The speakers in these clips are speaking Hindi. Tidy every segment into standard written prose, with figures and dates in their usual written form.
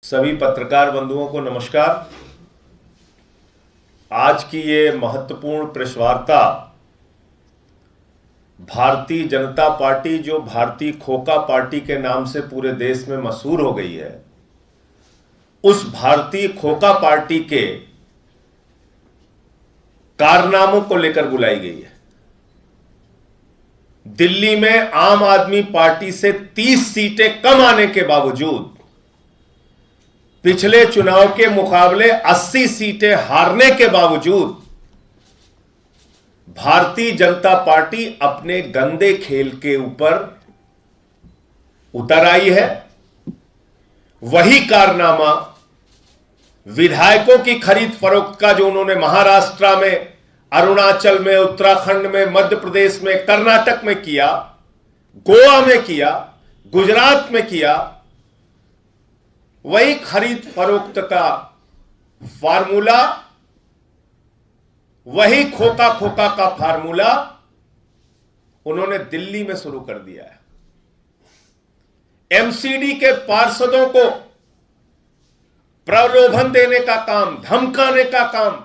सभी पत्रकार बंधुओं को नमस्कार। आज की ये महत्वपूर्ण प्रेस वार्ता भारतीय जनता पार्टी, जो भारतीय खोखा पार्टी के नाम से पूरे देश में मशहूर हो गई है, उस भारतीय खोखा पार्टी के कारनामों को लेकर बुलाई गई है। दिल्ली में आम आदमी पार्टी से 30 सीटें कम आने के बावजूद पिछले चुनाव के मुकाबले 80 सीटें हारने के बावजूद भारतीय जनता पार्टी अपने गंदे खेल के ऊपर उतर आई है। वही कारनामा विधायकों की खरीद फरोख्त का, जो उन्होंने महाराष्ट्र में, अरुणाचल में, उत्तराखंड में, मध्य प्रदेश में, कर्नाटक में किया, गोवा में किया, गुजरात में किया, वही खरीद फरोख्त का फार्मूला, वही खोखा खोखा का फार्मूला उन्होंने दिल्ली में शुरू कर दिया है। एमसीडी के पार्षदों को प्रलोभन देने का काम, धमकाने का काम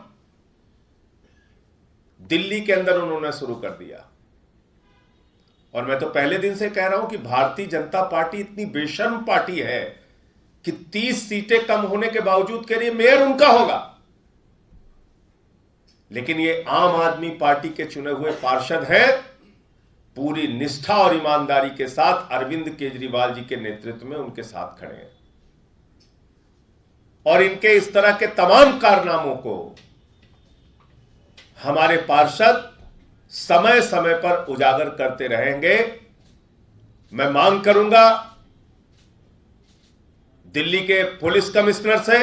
दिल्ली के अंदर उन्होंने शुरू कर दिया। और मैं तो पहले दिन से कह रहा हूं कि भारतीय जनता पार्टी इतनी बेशर्म पार्टी है कि 30 सीटें कम होने के बावजूद कह रही है मेयर उनका होगा। लेकिन ये आम आदमी पार्टी के चुने हुए पार्षद हैं, पूरी निष्ठा और ईमानदारी के साथ अरविंद केजरीवाल जी के नेतृत्व में उनके साथ खड़े हैं। और इनके इस तरह के तमाम कारनामों को हमारे पार्षद समय समय पर उजागर करते रहेंगे। मैं मांग करूंगा दिल्ली के पुलिस कमिश्नर से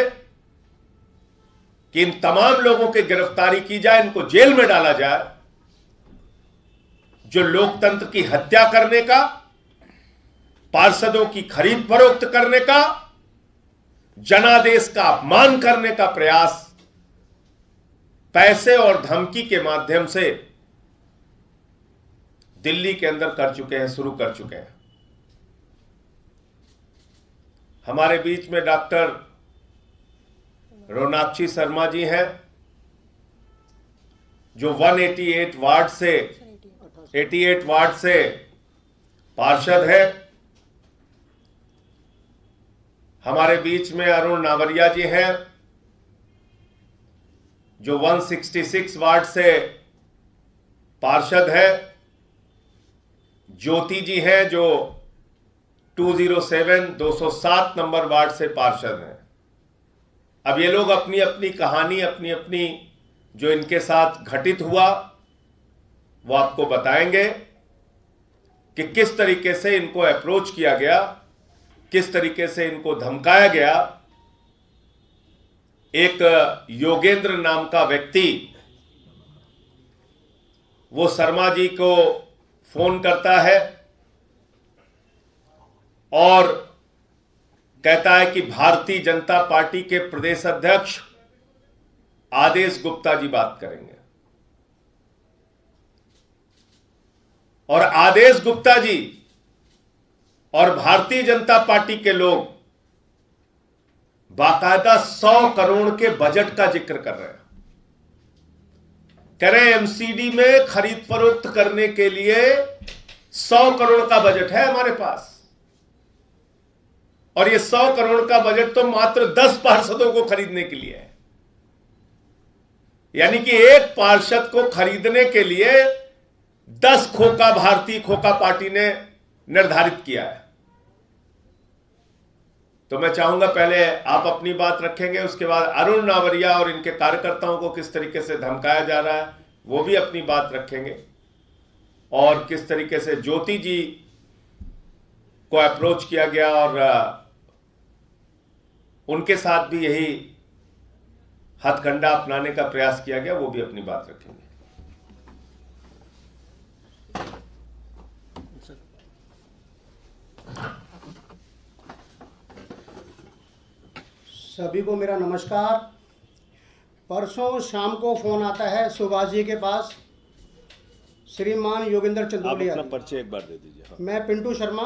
कि इन तमाम लोगों की गिरफ्तारी की जाए, इनको जेल में डाला जाए। जो लोकतंत्र की हत्या करने का, पार्षदों की खरीद फरोख्त करने का, जनादेश का अपमान करने का प्रयास पैसे और धमकी के माध्यम से दिल्ली के अंदर कर चुके हैं, शुरू कर चुके हैं। हमारे बीच में डॉक्टर रोनाक्षी शर्मा जी हैं, जो 188 वार्ड से पार्षद है। हमारे बीच में अरुण नावरिया जी हैं, जो 166 वार्ड से पार्षद है। ज्योति जी हैं, जो 207 नंबर वार्ड से पार्षद हैं। अब ये लोग अपनी अपनी कहानी, अपनी अपनी जो इनके साथ घटित हुआ, वो आपको बताएंगे कि किस तरीके से इनको अप्रोच किया गया, किस तरीके से इनको धमकाया गया। एक योगेंद्र नाम का व्यक्ति वो शर्मा जी को फोन करता है और कहता है कि भारतीय जनता पार्टी के प्रदेश अध्यक्ष आदेश गुप्ता जी बात करेंगे। और आदेश गुप्ता जी और भारतीय जनता पार्टी के लोग बाकायदा 100 करोड़ के बजट का जिक्र कर रहे हैं। कह रहे हैं एमसीडी में खरीद फरोख्त करने के लिए 100 करोड़ का बजट है हमारे पास। और ये 100 करोड़ का बजट तो मात्र 10 पार्षदों को खरीदने के लिए है। यानी कि एक पार्षद को खरीदने के लिए 10 खोखा भारतीय खोखा पार्टी ने निर्धारित किया है। तो मैं चाहूंगा पहले आप अपनी बात रखेंगे, उसके बाद अरुण नावरिया और इनके कार्यकर्ताओं को किस तरीके से धमकाया जा रहा है वो भी अपनी बात रखेंगे, और किस तरीके से ज्योति जी को अप्रोच किया गया और उनके साथ भी यही हथकंडा अपनाने का प्रयास किया गया, वो भी अपनी बात रखेंगे। सभी को मेरा नमस्कार। परसों शाम को फोन आता है सुभाष जी के पास, श्रीमान योगेंद्र चंदोलिया। अपना परिचय एक बार दे दीजिए। हाँ। मैं पिंटू शर्मा,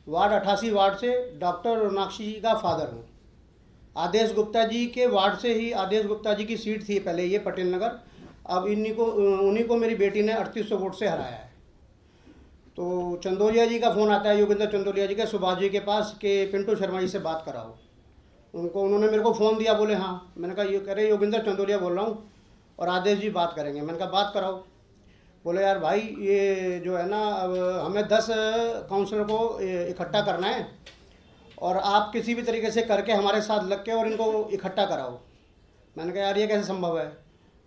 वार्ड 88 वार्ड से डॉक्टर रोनाक्षी जी का फादर हूँ। आदेश गुप्ता जी के वार्ड से ही, आदेश गुप्ता जी की सीट थी पहले ये पटेल नगर, अब उन्हीं को मेरी बेटी ने 3800 वोट से हराया है। तो चंदोलिया जी का फ़ोन आता है, योगेंद्र चंदोलिया जी के, सुभाष जी के पास, कि पिंटू शर्मा जी से बात कराओ। उन्होंने मेरे को फ़ोन दिया, बोले हाँ। मैंने कहा ये कह रहे योगेंद्र चंदोलिया बोल रहा हूँ और आदेश जी बात करेंगे। मैंने कहा बात कराओ। बोले यार भाई ये जो है ना, अब हमें 10 काउंसलर को इकट्ठा करना है और आप किसी भी तरीके से करके हमारे साथ लग के और इनको इकट्ठा कराओ। मैंने कहा यार ये कैसे संभव है?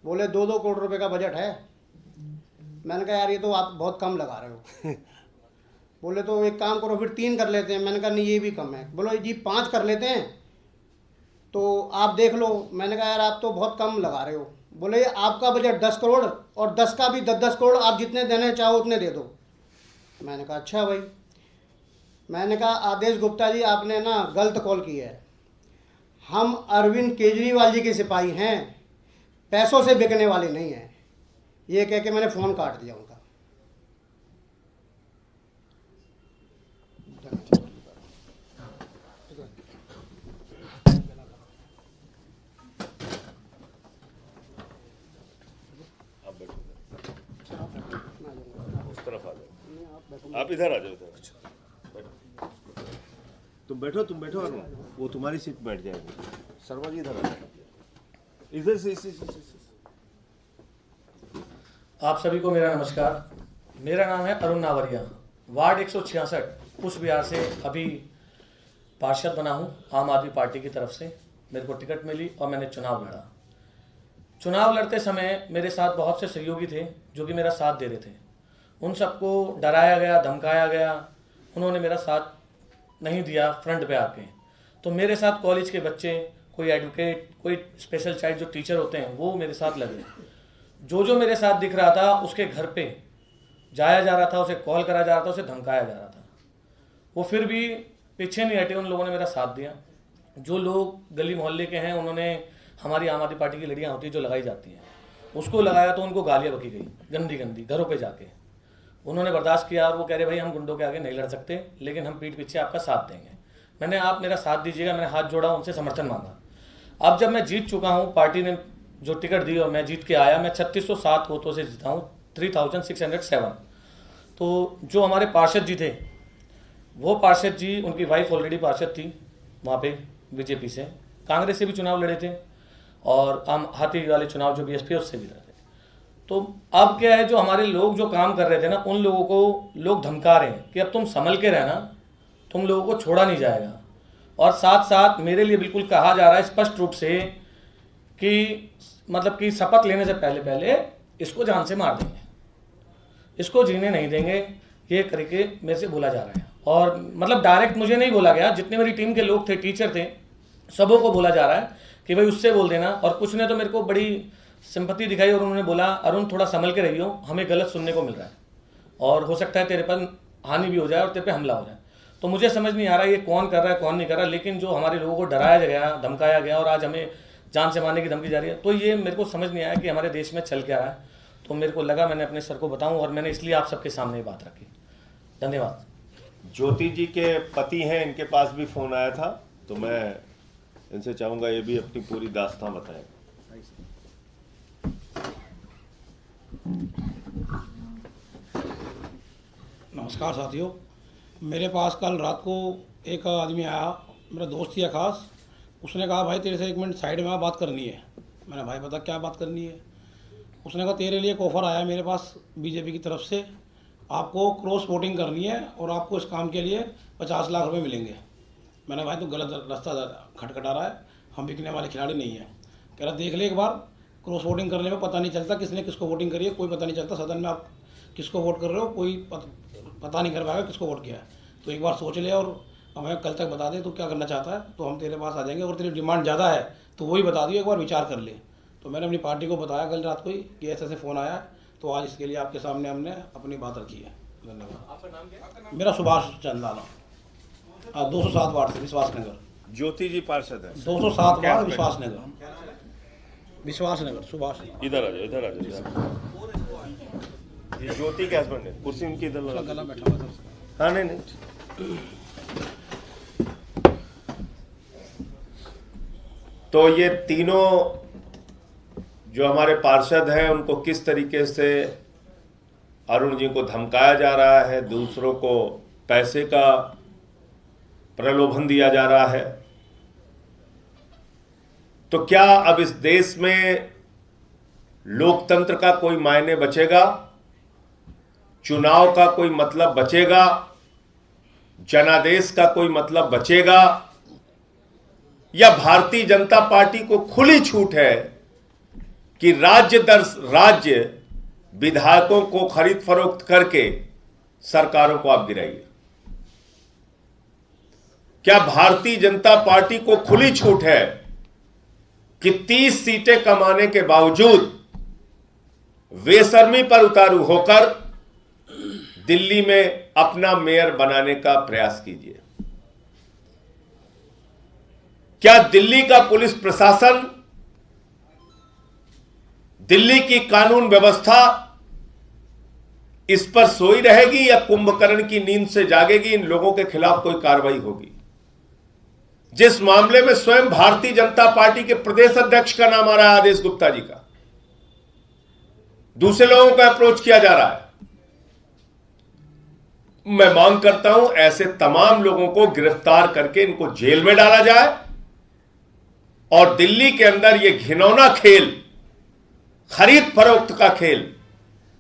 बोले 2-2 करोड़ रुपए का बजट है। मैंने कहा यार ये तो आप बहुत कम लगा रहे हो। बोले तो एक काम करो फिर 3 कर लेते हैं। मैंने कहा नहीं ये भी कम है। बोलो जी 5 कर लेते हैं तो आप देख लो। मैंने कहा यार आप तो बहुत कम लगा रहे हो। बोले आपका बजट 10 करोड़ और 10 का भी 10-10 करोड़, आप जितने देने चाहो उतने दे दो। मैंने कहा अच्छा भाई। मैंने कहा आदेश गुप्ता जी आपने ना गलत कॉल की है। हम अरविंद केजरीवाल जी के सिपाही हैं, पैसों से बिकने वाले नहीं हैं। ये कह के मैंने फ़ोन काट दिया उनका। उस तरफ आ जाओ, आप इधर आ जाओ, इधर। तुम बैठो अरुण, वो तुम्हारी सीट बैठ जाएगी। शर्मा जी इधर आ जाओ, इधर से। आप सभी को मेरा नमस्कार। मेरा नाम है अरुण नावरिया, वार्ड 166 कुछ बिहार से अभी पार्षद बना हूँ आम आदमी पार्टी की तरफ से। मेरे को टिकट मिली और मैंने चुनाव लड़ा। चुनाव लड़ते समय मेरे साथ बहुत से सहयोगी थे जो कि मेरा साथ दे रहे थे। उन सबको डराया गया, धमकाया गया, उन्होंने मेरा साथ नहीं दिया फ्रंट पे आके। तो मेरे साथ कॉलेज के बच्चे, कोई एडवोकेट, कोई स्पेशल चाइल्ड जो टीचर होते हैं, वो मेरे साथ लगे। जो मेरे साथ दिख रहा था उसके घर पे जाया जा रहा था, उसे कॉल करा जा रहा था, उसे धमकाया जा रहा था। वो फिर भी पीछे नहीं हटे, उन लोगों ने मेरा साथ दिया। जो लोग गली मोहल्ले के हैं उन्होंने हमारी आम आदमी पार्टी की लड़ियाँ होती हैं जो लगाई जाती हैं, उसको लगाया तो उनको गालियाँ बकी गई गंदी गंदी घरों पे जाके। उन्होंने बर्दाश्त किया और वो कह रहे भाई हम गुंडों के आगे नहीं लड़ सकते, लेकिन हम पीठ पीछे आपका साथ देंगे। मैंने आप मेरा साथ दीजिएगा, मैंने हाथ जोड़ा, उनसे समर्थन मांगा। अब जब मैं जीत चुका हूँ, पार्टी ने जो टिकट दी और मैं जीत के आया, मैं 3607 वोटों से जीता हूँ, 3607। तो जो हमारे पार्षद जी थे, वो पार्षद जी, उनकी वाइफ ऑलरेडी पार्षद थी वहाँ पे बीजेपी से, कांग्रेस से भी चुनाव लड़े थे और आम हाथी वाले चुनाव जो बीएसपी उससे भी लड़े थे। तो अब क्या है, जो हमारे लोग जो काम कर रहे थे ना, उन लोगों को लोग धमका रहे हैं कि अब तुम संभल के रहना, तुम लोगों को छोड़ा नहीं जाएगा। और साथ साथ मेरे लिए बिल्कुल कहा जा रहा है स्पष्ट रूप से कि मतलब कि शपथ लेने से पहले इसको जान से मार देंगे, इसको जीने नहीं देंगे, ये करके मेरे से बोला जा रहा है। और मतलब डायरेक्ट मुझे नहीं बोला गया, जितने मेरी टीम के लोग थे, टीचर थे, सबों को बोला जा रहा है कि भाई उससे बोल देना। और कुछ ने तो मेरे को बड़ी सिंपैथी दिखाई और उन्होंने बोला अरुण थोड़ा संभल के रहियो, हमें गलत सुनने को मिल रहा है और हो सकता है तेरे पर हानि भी हो जाए और तेरे पे हमला हो जाए। तो मुझे समझ नहीं आ रहा ये कौन कर रहा है कौन नहीं कर रहा, लेकिन जो हमारे लोगों को डराया गया, धमकाया गया और आज हमें जान से मारने की धमकी जा रही है, तो ये मेरे को समझ नहीं आया कि हमारे देश में चल क्या रहा है। तो मेरे को लगा मैंने अपने सर को बताऊं और मैंने इसलिए आप सबके सामने ये बात रखी। धन्यवाद। ज्योति जी के पति हैं, इनके पास भी फोन आया था, तो मैं इनसे चाहूंगा ये भी अपनी पूरी दास्तां बताएं। नमस्कार साथियों, मेरे पास कल रात को एक आदमी आया, मेरा दोस्त ही खास। उसने कहा भाई तेरे से 1 मिनट साइड में बात करनी है। मैंने भाई बता क्या बात करनी है। उसने कहा तेरे लिए एक ऑफ़र आया मेरे पास बीजेपी की तरफ से, आपको क्रॉस वोटिंग करनी है और आपको इस काम के लिए 50 लाख रुपए मिलेंगे। मैंने भाई तो गलत रास्ता खटखटा रहा है, हम बिकने वाले खिलाड़ी नहीं हैं। कह रहा देख ले एक बार, क्रॉस वोटिंग करने में पता नहीं चलता किसने किसको वोटिंग करी है, कोई पता नहीं चलता सदन में आप किसको वोट कर रहे हो, कोई पता नहीं कर पाएगा किसको वोट किया है। तो एक बार सोच ले और हमें कल तक बता दे तो क्या करना चाहता है, तो हम तेरे पास आ जाएंगे। अगर तेरी डिमांड ज़्यादा है तो वही बता दियो, एक बार विचार कर ले। तो मैंने अपनी पार्टी को बताया कल रात को ही कि ऐसे फ़ोन आया, तो आज इसके लिए आपके सामने हमने अपनी बात रखी है। धन्यवाद। आपका नाम क्या? मेरा सुभाष चंदाना, 207 वार्ड से, विश्वास नगर। ज्योति जी पार्षद है 207 वार्ड, विश्वास नगर, सुभाष। इधर आ जाओ, इधर आ जाओ। ये ज्योति के हस्बैंड है, कुर्सी उनकी इधर लगा। गला बैठा हुआ था। हाँ नहीं तो ये तीनों जो हमारे पार्षद हैं उनको किस तरीके से अरुण जी को धमकाया जा रहा है, दूसरों को पैसे का प्रलोभन दिया जा रहा है, तो क्या अब इस देश में लोकतंत्र का कोई मायने बचेगा? चुनाव का कोई मतलब बचेगा? जनादेश का कोई मतलब बचेगा? या भारतीय जनता पार्टी को खुली छूट है कि राज्य दर राज्य विधायकों को खरीद फरोख्त करके सरकारों को आप गिराइए? क्या भारतीय जनता पार्टी को खुली छूट है कि 30 सीटें कमाने के बावजूद बेशर्मी पर उतारू होकर दिल्ली में अपना मेयर बनाने का प्रयास कीजिए? क्या दिल्ली का पुलिस प्रशासन, दिल्ली की कानून व्यवस्था इस पर सोई रहेगी या कुंभकर्ण की नींद से जागेगी? इन लोगों के खिलाफ कोई कार्रवाई होगी? जिस मामले में स्वयं भारतीय जनता पार्टी के प्रदेश अध्यक्ष का नाम आ रहा है, आदेश गुप्ता जी का, दूसरे लोगों को अप्रोच किया जा रहा है। मैं मांग करता हूं ऐसे तमाम लोगों को गिरफ्तार करके इनको जेल में डाला जाए और दिल्ली के अंदर यह घिनौना खेल, खरीद फरोख्त का खेल,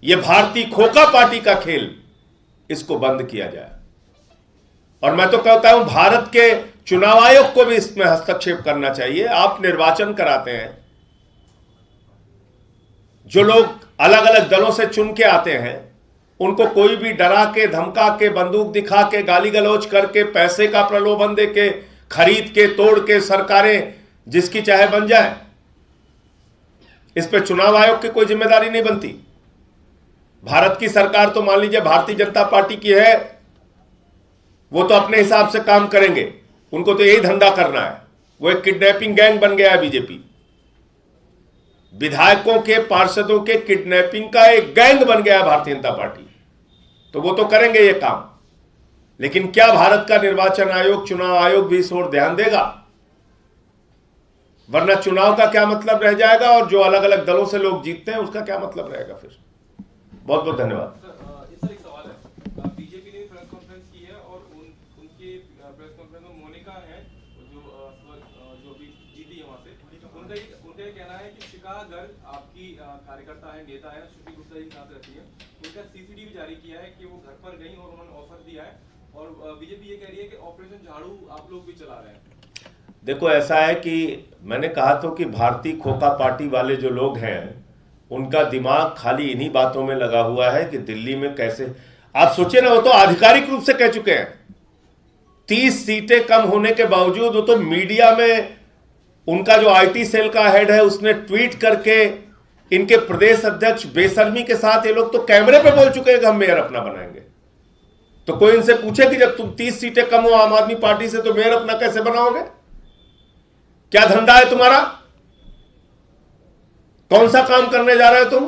यह भारतीय खोखा पार्टी का खेल, इसको बंद किया जाए। और मैं तो कहता हूं भारत के चुनाव आयोग को भी इसमें हस्तक्षेप करना चाहिए। आप निर्वाचन कराते हैं, जो लोग अलग अलग दलों से चुन के आते हैं उनको कोई भी डरा के, धमका के, बंदूक दिखा के, गाली गलौज करके, पैसे का प्रलोभन दे के, खरीद के, तोड़ के सरकारें जिसकी चाहे बन जाए, इस पे चुनाव आयोग की कोई जिम्मेदारी नहीं बनती। भारत की सरकार तो मान लीजिए भारतीय जनता पार्टी की है, वो तो अपने हिसाब से काम करेंगे, उनको तो यही धंधा करना है। वो एक किडनैपिंग गैंग बन गया है बीजेपी, विधायकों के, पार्षदों के किडनैपिंग का एक गैंग बन गया है भारतीय जनता पार्टी, तो वो तो करेंगे ये काम। लेकिन क्या भारत का निर्वाचन आयोग, चुनाव आयोग भी इस ओर ध्यान देगा? वरना चुनाव का क्या मतलब रह जाएगा और जो अलग अलग दलों से लोग जीतते हैं उसका क्या मतलब रहेगा फिर? बहुत बहुत धन्यवाद। सर एक सवाल है, बीजेपी ने प्रेस कॉन्फ्रेंस की है और उनके प्रेस कॉन्फ्रेंस में मोनिका है जो भी जीती है वहां से, उनका ये कहना है कि शिखा गर्ग आपकी कार्यकर्ता है, नेता है, श्रुति गुप्ता जी के साथ रहती है, उनका सीसीटीवी जारी किया है कि वो घर पर गई और उन्होंने ऑफर दिया है, और बीजेपी ये कह रही है कि ऑपरेशन झाड़ू आप लोग भी चला रहे हैं। देखो, ऐसा है कि मैंने कहा तो कि भारतीय खोखा पार्टी वाले जो लोग हैं उनका दिमाग खाली इन्हीं बातों में लगा हुआ है कि दिल्ली में कैसे, आप सोचिए ना, वो तो आधिकारिक रूप से कह चुके हैं 30 सीटें कम होने के बावजूद, वो तो मीडिया में उनका जो आईटी सेल का हेड है उसने ट्वीट करके इनके प्रदेश अध्यक्ष बेशर्मी के साथ, ये लोग तो कैमरे पे बोल चुके हैं कि हम मेयर अपना बनाएंगे। तो कोई इनसे पूछे कि जब तुम 30 सीटें कम हो आम आदमी पार्टी से तो मेयर अपना कैसे बनाओगे? क्या धंधा है तुम्हारा? कौन सा काम करने जा रहे हो तुम?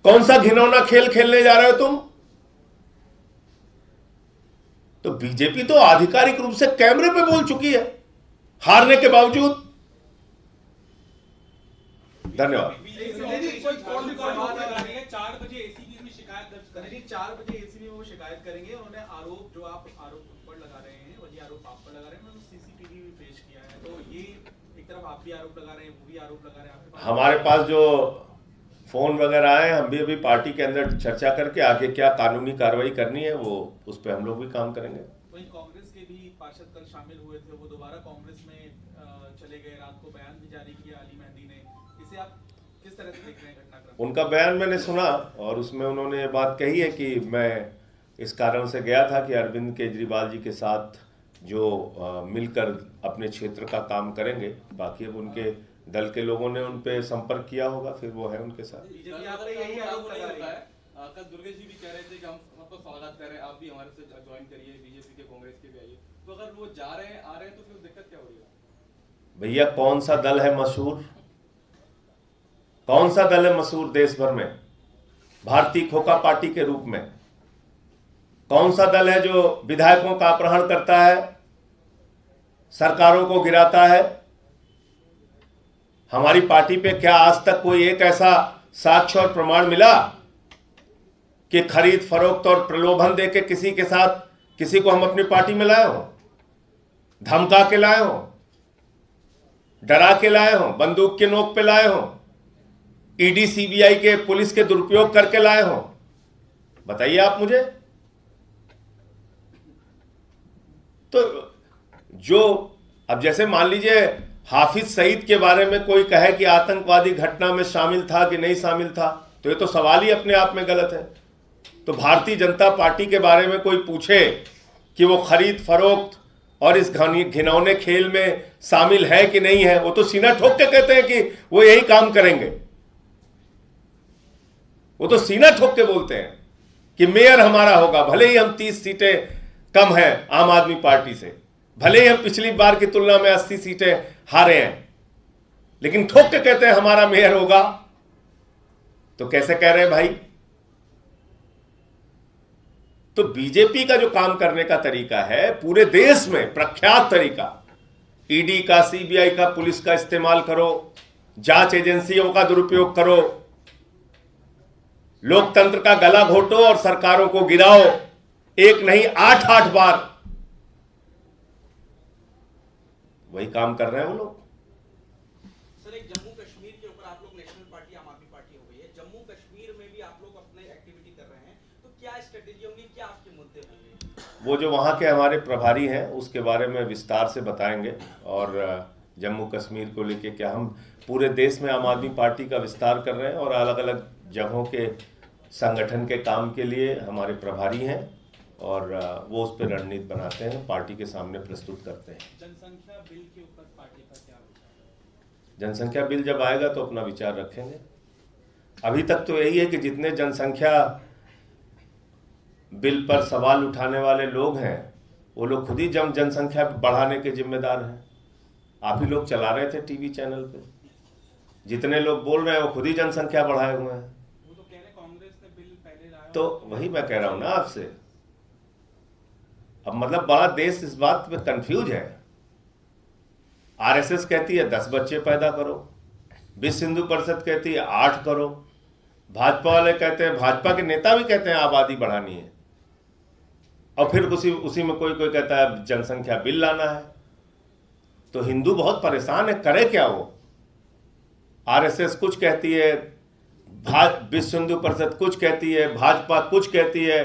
कौन सा घिनौना खेल खेलने जा रहे हो तुम? तो बीजेपी तो आधिकारिक रूप से कैमरे पे बोल चुकी है हारने के बावजूद। धन्यवाद। 4 बजे एसीबी में शिकायत दर्ज करेंगे, 4 बजे एसीबी में वो शिकायत करेंगे। उन्होंने आरोप जो आप आरोप पर लगा रहे हैं, वही आरोप आप पर लगा रहे हैं, उन्होंने सीसीटीवी भी पेश किया है। तो ये एक तरफ आप भी आरोप लगा रहे हैं, वो भी आरोप लगा रहे हैं आपके पास। हमारे पास जो फोन वगैरह आए, हम भी अभी पार्टी के अंदर चर्चा करके आगे क्या कानूनी कार्रवाई करनी है वो उस पर हम लोग भी काम करेंगे। वहीं कांग्रेस के भी पार्षद कल शामिल हुए थे, वो दोबारा कांग्रेस में चले गए, रात को बयान भी जारी किया अली मेहंदी ने। इसे आप किस तरह से देख रहे हैं घटनाक्रम? उनका बयान मैंने सुना और उसमें उन्होंने ये बात कही है कि मैं इस कारण से गया था कि अरविंद केजरीवाल जी के साथ जो मिलकर अपने क्षेत्र का काम करेंगे, बाकी अब उनके दल के लोगों ने उन पे संपर्क किया होगा, फिर वो है उनके साथ। बीजेपी आप पे यही आरोप लगा रही है। कल दुर्गेश जी भी कह रहे थे कि हम आपका स्वागत कर रहे हैं, आप भी हमारे से ज्वाइन करिए, बीजेपी के, कांग्रेस के भी आइए। तो अगर वो जा रहे हैं, आ रहे हैं, तो फिर दिक्कत क्या हो रही है? भैया, कौन सा दल है मशहूर? कौन सा दल है मशहूर देश भर में भारतीय खोखा पार्टी के रूप में? कौन सा दल है जो विधायकों का अपहरण करता है, सरकारों को गिराता है? हमारी पार्टी पे क्या आज तक कोई एक ऐसा साक्ष्य और प्रमाण मिला कि खरीद फरोख्त और प्रलोभन देके किसी के साथ किसी को हम अपनी पार्टी में लाए हो, धमका के लाए हो, डरा के लाए हो, बंदूक के नोक पे लाए हो, ईडी सीबीआई के पुलिस के दुरुपयोग करके लाए हो? बताइए आप मुझे। तो जो अब जैसे मान लीजिए हाफिज सईद के बारे में कोई कहे कि आतंकवादी घटना में शामिल था कि नहीं शामिल था, तो ये तो सवाल ही अपने आप में गलत है। तो भारतीय जनता पार्टी के बारे में कोई पूछे कि वो खरीद फरोख्त और इस घिनौने खेल में शामिल है कि नहीं है, वो तो सीना ठोक के कहते हैं कि वो यही काम करेंगे। वो तो सीना ठोक के बोलते हैं कि मेयर हमारा होगा, भले ही हम 30 सीटें कम हैं आम आदमी पार्टी से, भले ही हम पिछली बार की तुलना में 80 सीटें हारे हैं, लेकिन ठोक के कहते हैं हमारा मेयर होगा। तो कैसे कह रहे हैं भाई? तो बीजेपी का जो काम करने का तरीका है पूरे देश में प्रख्यात तरीका, ईडी का, सीबीआई का, पुलिस का इस्तेमाल करो, जांच एजेंसियों का दुरुपयोग करो, लोकतंत्र का गला घोटो और सरकारों को गिराओ, एक नहीं 8-8 बार। वही काम कर रहे हैं वो लोग। सर, एक जम्मू कश्मीर के ऊपर आप लोग नेशनल पार्टी आम आदमी पार्टी हो गई है, जम्मू कश्मीर में भी आप लोग अपने एक्टिविटी कर रहे हैं, तो क्या स्ट्रेटेजी होंगी, क्या आपके मुद्दे होंगे? वो जो वहाँ के हमारे प्रभारी हैं उसके बारे में विस्तार से बताएंगे, और जम्मू कश्मीर को लेके क्या हम पूरे देश में आम आदमी पार्टी का विस्तार कर रहे हैं और अलग अलग जगहों के संगठन के काम के लिए हमारे प्रभारी हैं और वो उस पर रणनीति बनाते हैं, पार्टी के सामने प्रस्तुत करते हैं। जनसंख्या बिल के ऊपर पार्टी का क्या विचार है? जनसंख्या बिल जब आएगा तो अपना विचार रखेंगे। अभी तक तो यही है कि जितने जनसंख्या बिल पर सवाल उठाने वाले लोग हैं वो लोग खुद ही जनसंख्या बढ़ाने के जिम्मेदार हैं। आप ही लोग चला रहे थे टीवी चैनल पे, जितने लोग बोल रहे हैं वो खुद ही जनसंख्या बढ़ाए हुए हैं। वो तो कह रहे कांग्रेस ने बिल पहले लाया, तो वही मैं कह रहा हूं ना आपसे। अब मतलब बड़ा देश इस बात पे कंफ्यूज है। आरएसएस कहती है 10 बच्चे पैदा करो, विश्व हिंदू परिषद कहती है 8 करो, भाजपा वाले कहते हैं, भाजपा के नेता भी कहते हैं आबादी बढ़ानी है, और फिर उसी में कोई कोई कहता है जनसंख्या बिल लाना है। तो हिंदू बहुत परेशान है, करे क्या वो? आरएसएस कुछ कहती है, विश्व हिंदू परिषद कुछ कहती है, भाजपा कुछ कहती है।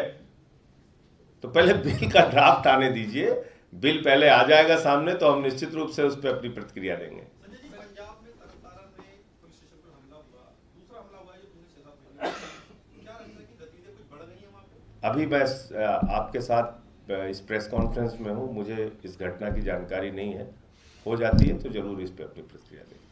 तो पहले बिल का ड्राफ्ट आने दीजिए, बिल पहले आ जाएगा सामने तो हम निश्चित रूप से उस पर अपनी प्रतिक्रिया देंगे। पंजाब में तरनतारन में पुलिस स्टेशन पर हमला हुआ, दूसरा हमला हुआ है जो पिछले 6-7 महीने में, क्या लगता है कि गतिविधियां कुछ बढ़ गई हैं वहाँ पे? अभी मैं आपके साथ इस प्रेस कॉन्फ्रेंस में हूँ, मुझे इस घटना की जानकारी नहीं है। हो जाती है तो जरूर इस पर अपनी प्रतिक्रिया देंगे।